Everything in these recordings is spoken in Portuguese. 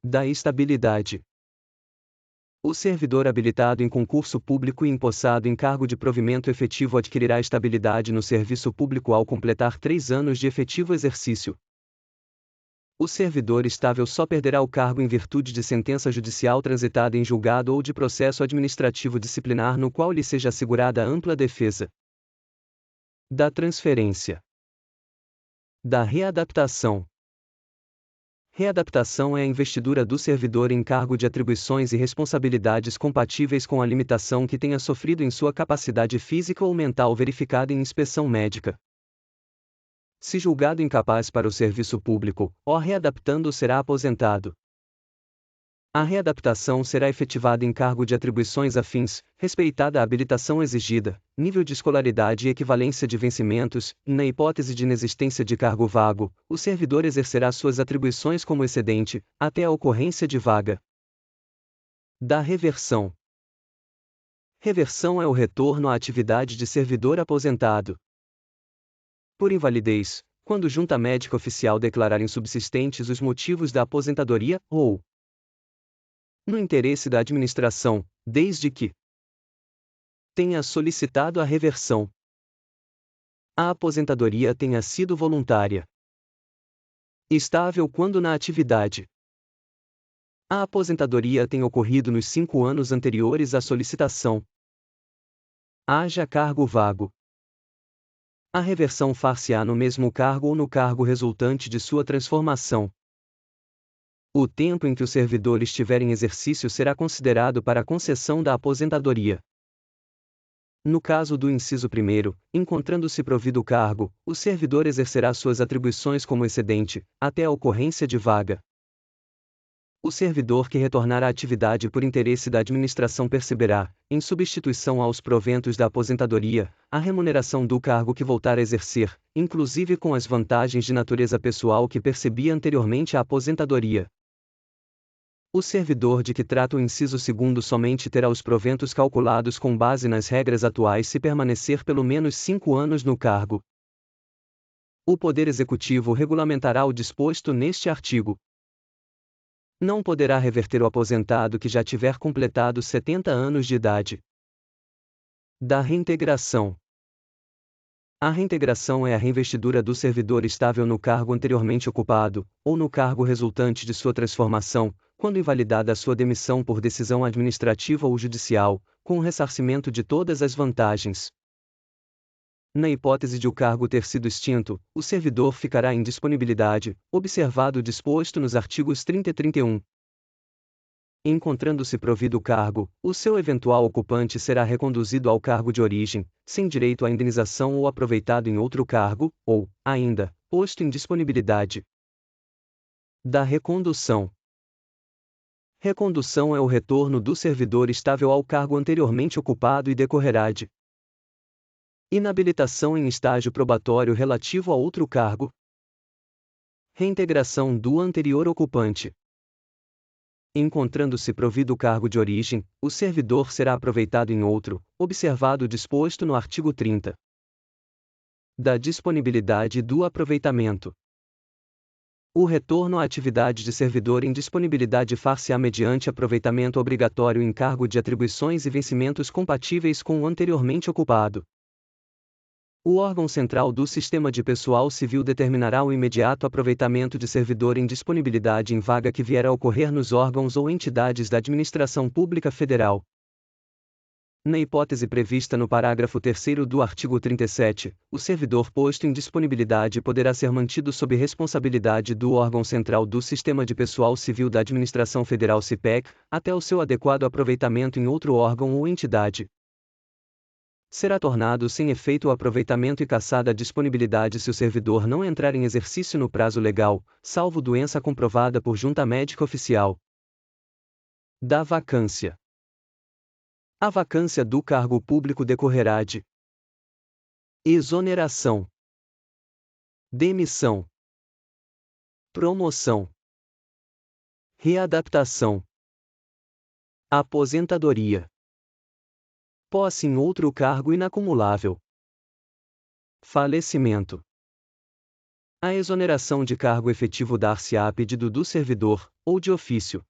Da estabilidade. O servidor habilitado em concurso público e empossado em cargo de provimento efetivo adquirirá estabilidade no serviço público ao completar 3 anos de efetivo exercício. O servidor estável só perderá o cargo em virtude de sentença judicial transitada em julgado ou de processo administrativo disciplinar no qual lhe seja assegurada ampla defesa. Da transferência. Da readaptação. Readaptação é a investidura do servidor em cargo de atribuições e responsabilidades compatíveis com a limitação que tenha sofrido em sua capacidade física ou mental verificada em inspeção médica. Se julgado incapaz para o serviço público, o readaptando será aposentado. A readaptação será efetivada em cargo de atribuições afins, respeitada a habilitação exigida, nível de escolaridade e equivalência de vencimentos. Na hipótese de inexistência de cargo vago, o servidor exercerá suas atribuições como excedente, até a ocorrência de vaga. Da reversão. Reversão é o retorno à atividade de servidor aposentado. Por invalidez, quando junta médica oficial declarar insubsistentes os motivos da aposentadoria, ou no interesse da administração, desde que tenha solicitado a reversão, a aposentadoria tenha sido voluntária. Estável quando na atividade. A aposentadoria tem ocorrido nos 5 anos anteriores à solicitação. Haja cargo vago. A reversão far-se-á no mesmo cargo ou no cargo resultante de sua transformação. O tempo em que o servidor estiver em exercício será considerado para a concessão da aposentadoria. No caso do inciso 1º, encontrando-se provido o cargo, o servidor exercerá suas atribuições como excedente, até a ocorrência de vaga. O servidor que retornar à atividade por interesse da administração perceberá, em substituição aos proventos da aposentadoria, a remuneração do cargo que voltar a exercer, inclusive com as vantagens de natureza pessoal que percebia anteriormente à aposentadoria. O servidor de que trata o inciso 2º somente terá os proventos calculados com base nas regras atuais se permanecer pelo menos 5 anos no cargo. O Poder Executivo regulamentará o disposto neste artigo. Não poderá reverter o aposentado que já tiver completado 70 anos de idade. Da reintegração. A reintegração é a reinvestidura do servidor estável no cargo anteriormente ocupado, ou no cargo resultante de sua transformação, quando invalidada a sua demissão por decisão administrativa ou judicial, com o ressarcimento de todas as vantagens. Na hipótese de o cargo ter sido extinto, o servidor ficará em disponibilidade, observado o disposto nos artigos 30 e 31. Encontrando-se provido o cargo, o seu eventual ocupante será reconduzido ao cargo de origem, sem direito à indenização ou aproveitado em outro cargo, ou, ainda, posto em disponibilidade. Da recondução. Recondução é o retorno do servidor estável ao cargo anteriormente ocupado e decorrerá de inabilitação em estágio probatório relativo a outro cargo. Reintegração do anterior ocupante. Encontrando-se provido o cargo de origem, o servidor será aproveitado em outro, observado o disposto no artigo 30. Da disponibilidade e do aproveitamento. O retorno à atividade de servidor em disponibilidade far-se-á mediante aproveitamento obrigatório em cargo de atribuições e vencimentos compatíveis com o anteriormente ocupado. O órgão central do Sistema de Pessoal Civil determinará o imediato aproveitamento de servidor em disponibilidade em vaga que vier a ocorrer nos órgãos ou entidades da Administração Pública Federal. Na hipótese prevista no parágrafo 3º do artigo 37, o servidor posto em disponibilidade poderá ser mantido sob responsabilidade do órgão central do Sistema de Pessoal Civil da Administração Federal SIPEC, até o seu adequado aproveitamento em outro órgão ou entidade. Será tornado sem efeito o aproveitamento e cassada a disponibilidade se o servidor não entrar em exercício no prazo legal, salvo doença comprovada por junta médica oficial. Da vacância. A vacância do cargo público decorrerá de exoneração, demissão, promoção, readaptação, aposentadoria, posse em outro cargo inacumulável, falecimento. A exoneração de cargo efetivo dar-se-á a pedido do servidor, ou de ofício.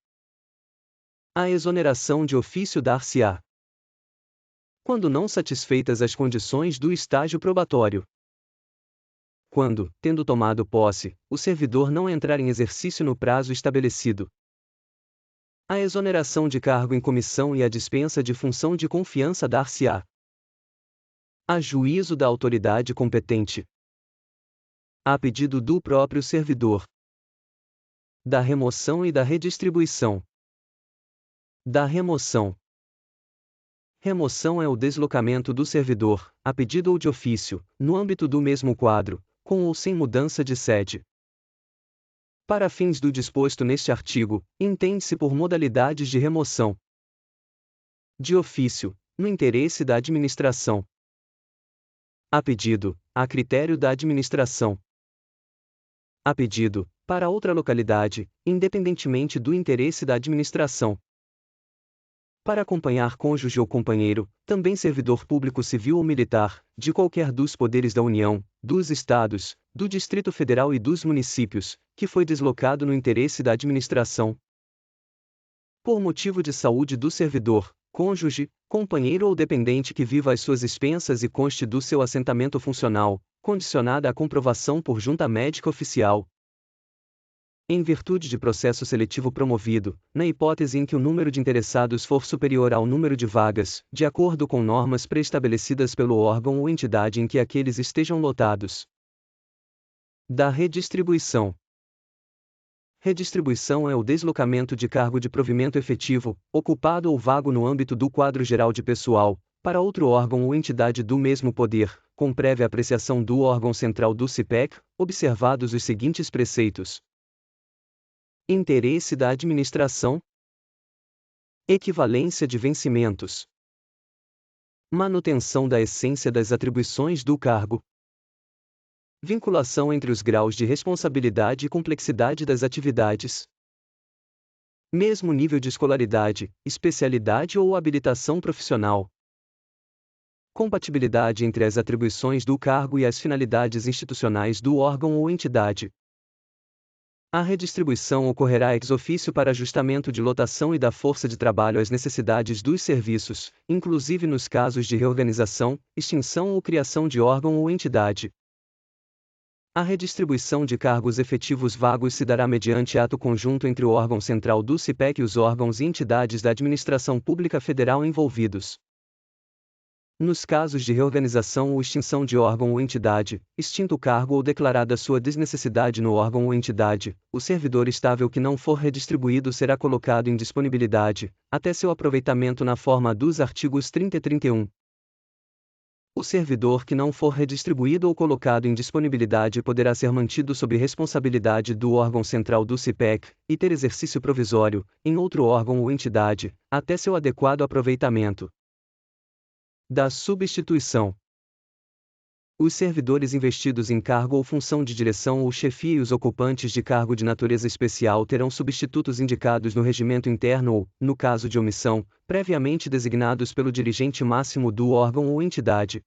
A exoneração de ofício dar-se-á quando não satisfeitas as condições do estágio probatório. Quando, tendo tomado posse, o servidor não entrar em exercício no prazo estabelecido. A exoneração de cargo em comissão e a dispensa de função de confiança dar-se-á a juízo da autoridade competente, a pedido do próprio servidor. Da remoção e da redistribuição. Da remoção. Remoção é o deslocamento do servidor, a pedido ou de ofício, no âmbito do mesmo quadro, com ou sem mudança de sede. Para fins do disposto neste artigo, entende-se por modalidades de remoção: de ofício, no interesse da administração; a pedido, a critério da administração; a pedido, para outra localidade, independentemente do interesse da administração; para acompanhar cônjuge ou companheiro, também servidor público civil ou militar, de qualquer dos poderes da União, dos Estados, do Distrito Federal e dos municípios, que foi deslocado no interesse da administração. Por motivo de saúde do servidor, cônjuge, companheiro ou dependente que viva às suas expensas e conste do seu assentamento funcional, condicionada à comprovação por junta médica oficial. Em virtude de processo seletivo promovido, na hipótese em que o número de interessados for superior ao número de vagas, de acordo com normas pré-estabelecidas pelo órgão ou entidade em que aqueles estejam lotados. Da redistribuição. Redistribuição é o deslocamento de cargo de provimento efetivo, ocupado ou vago no âmbito do quadro geral de pessoal, para outro órgão ou entidade do mesmo poder, com prévia apreciação do órgão central do CIPEC, observados os seguintes preceitos: interesse da administração, equivalência de vencimentos, manutenção da essência das atribuições do cargo, vinculação entre os graus de responsabilidade e complexidade das atividades, mesmo nível de escolaridade, especialidade ou habilitação profissional, compatibilidade entre as atribuições do cargo e as finalidades institucionais do órgão ou entidade. A redistribuição ocorrerá ex officio para ajustamento de lotação e da força de trabalho às necessidades dos serviços, inclusive nos casos de reorganização, extinção ou criação de órgão ou entidade. A redistribuição de cargos efetivos vagos se dará mediante ato conjunto entre o órgão central do CIPEC e os órgãos e entidades da administração pública federal envolvidos. Nos casos de reorganização ou extinção de órgão ou entidade, extinto o cargo ou declarada sua desnecessidade no órgão ou entidade, o servidor estável que não for redistribuído será colocado em disponibilidade, até seu aproveitamento na forma dos artigos 30 e 31. O servidor que não for redistribuído ou colocado em disponibilidade poderá ser mantido sob responsabilidade do órgão central do CIPEC, e ter exercício provisório, em outro órgão ou entidade, até seu adequado aproveitamento. Da substituição. Os servidores investidos em cargo ou função de direção ou chefia e os ocupantes de cargo de natureza especial terão substitutos indicados no regimento interno ou, no caso de omissão, previamente designados pelo dirigente máximo do órgão ou entidade.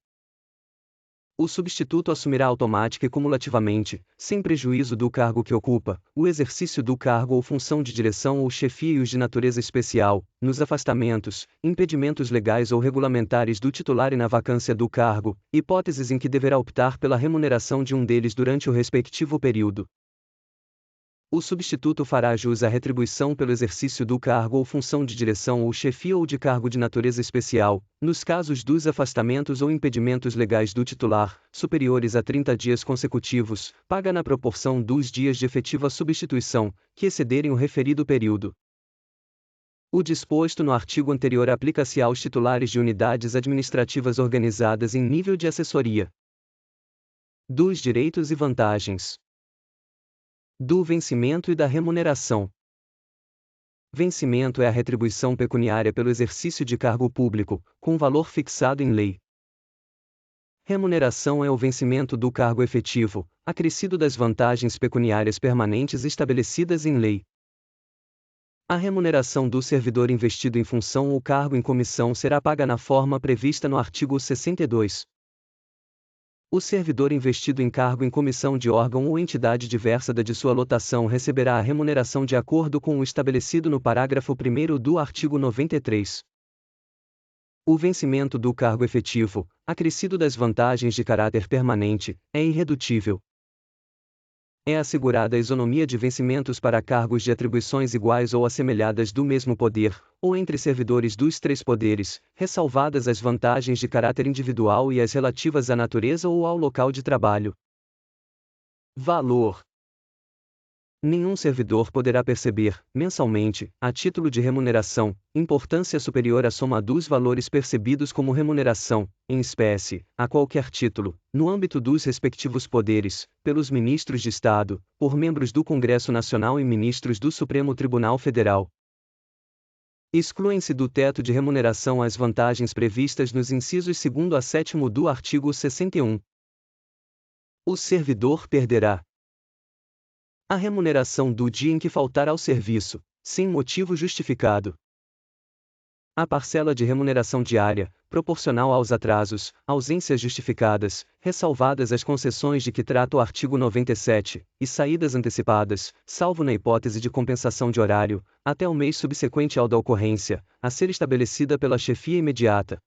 O substituto assumirá automática e cumulativamente, sem prejuízo do cargo que ocupa, o exercício do cargo ou função de direção ou chefia e os de natureza especial, nos afastamentos, impedimentos legais ou regulamentares do titular e na vacância do cargo, hipóteses em que deverá optar pela remuneração de um deles durante o respectivo período. O substituto fará jus à retribuição pelo exercício do cargo ou função de direção ou chefia ou de cargo de natureza especial, nos casos dos afastamentos ou impedimentos legais do titular, superiores a 30 dias consecutivos, paga na proporção dos dias de efetiva substituição, que excederem o referido período. O disposto no artigo anterior aplica-se aos titulares de unidades administrativas organizadas em nível de assessoria. Dos direitos e vantagens. Do vencimento e da remuneração. Vencimento é a retribuição pecuniária pelo exercício de cargo público, com valor fixado em lei. Remuneração é o vencimento do cargo efetivo, acrescido das vantagens pecuniárias permanentes estabelecidas em lei. A remuneração do servidor investido em função ou cargo em comissão será paga na forma prevista no artigo 62. O servidor investido em cargo em comissão de órgão ou entidade diversa da de sua lotação receberá a remuneração de acordo com o estabelecido no parágrafo 1º do artigo 93. O vencimento do cargo efetivo, acrescido das vantagens de caráter permanente, é irredutível. É assegurada a isonomia de vencimentos para cargos de atribuições iguais ou assemelhadas do mesmo poder, ou entre servidores dos três poderes, ressalvadas as vantagens de caráter individual e as relativas à natureza ou ao local de trabalho. Valor: nenhum servidor poderá perceber, mensalmente, a título de remuneração, importância superior à soma dos valores percebidos como remuneração, em espécie, a qualquer título, no âmbito dos respectivos poderes, pelos ministros de Estado, por membros do Congresso Nacional e ministros do Supremo Tribunal Federal. Excluem-se do teto de remuneração as vantagens previstas nos incisos 2º a 7º do artigo 61. O servidor perderá a remuneração do dia em que faltar ao serviço, sem motivo justificado. A parcela de remuneração diária, proporcional aos atrasos, ausências justificadas, ressalvadas as concessões de que trata o artigo 97, e saídas antecipadas, salvo na hipótese de compensação de horário, até o mês subsequente ao da ocorrência, a ser estabelecida pela chefia imediata.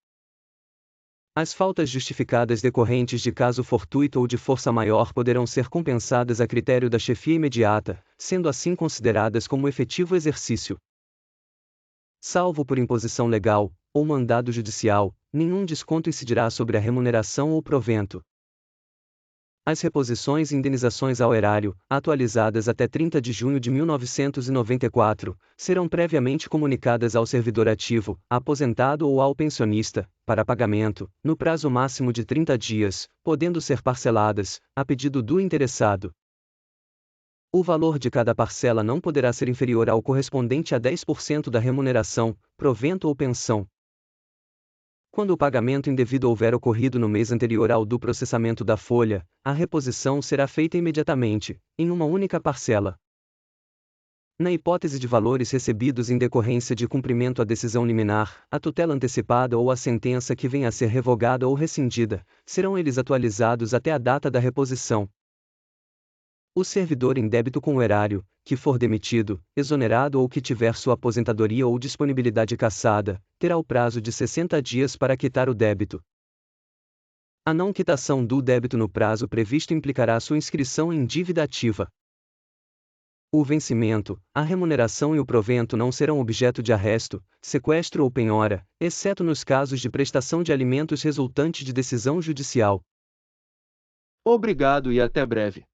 As faltas justificadas decorrentes de caso fortuito ou de força maior poderão ser compensadas a critério da chefia imediata, sendo assim consideradas como efetivo exercício. Salvo por imposição legal, ou mandado judicial, nenhum desconto incidirá sobre a remuneração ou provento. As reposições e indenizações ao erário, atualizadas até 30 de junho de 1994, serão previamente comunicadas ao servidor ativo, aposentado ou ao pensionista, para pagamento, no prazo máximo de 30 dias, podendo ser parceladas, a pedido do interessado. O valor de cada parcela não poderá ser inferior ao correspondente a 10% da remuneração, provento ou pensão. Quando o pagamento indevido houver ocorrido no mês anterior ao do processamento da folha, a reposição será feita imediatamente, em uma única parcela. Na hipótese de valores recebidos em decorrência de cumprimento à decisão liminar, à tutela antecipada ou à sentença que venha a ser revogada ou rescindida, serão eles atualizados até a data da reposição. O servidor em débito com o erário, que for demitido, exonerado ou que tiver sua aposentadoria ou disponibilidade cassada, terá o prazo de 60 dias para quitar o débito. A não quitação do débito no prazo previsto implicará sua inscrição em dívida ativa. O vencimento, a remuneração e o provento não serão objeto de arresto, sequestro ou penhora, exceto nos casos de prestação de alimentos resultantes de decisão judicial. Obrigado e até breve.